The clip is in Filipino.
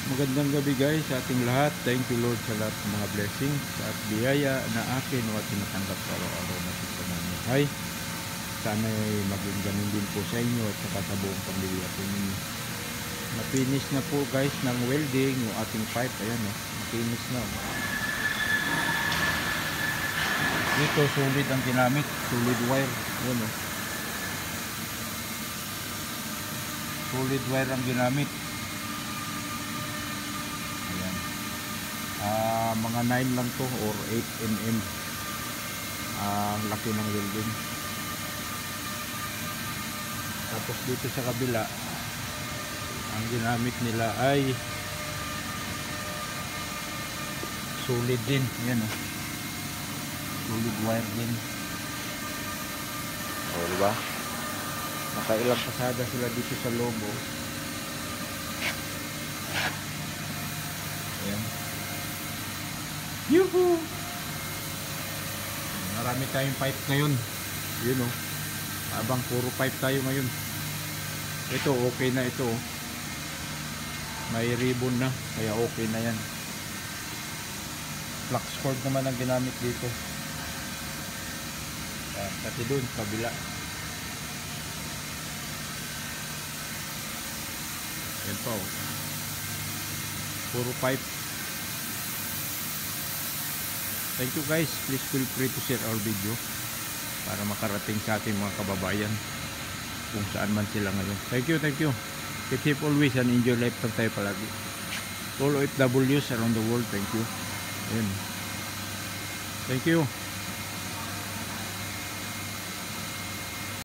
Magandang gabi guys sa ating lahat. Thank you Lord sa lahat ng mga blessings at biyaya na akin o tinatanggap sa araw-araw natin sa buhay. Sana ay maging ganun din po sa inyo at saka sa buong pamilya po ninyo. Na-finish na po guys ng welding yung ating pipe. Ayan o, na-finish na. Dito solid ang ginamit, solid wire. Ayan o, solid wire ang ginamit. Mga 9 lang to or 8 mm laki ng welding. Tapos dito sa kabila ang ginamit nila ay solid din. Yan oh, solid wire din. O diba, nakailang pasada sila dito sa loob oh. Ayan. Yuhu! Marami tayong pipe ngayon. Yun o. Habang puro pipe tayo ngayon. Ito okay na ito. May ribbon na. Kaya okay na yan. Flux cord naman ang ginamit dito. Pati dun, kabila. Yan pa o. Puro pipe. Thank you guys. Please feel free to share our video para makarating sa ating mga kababayan kung saan man sila ngayon. Thank you, thank you. Keep safe always and enjoy life lang tayo palagi. All OFWs around the world, thank you. Ayan. Thank you.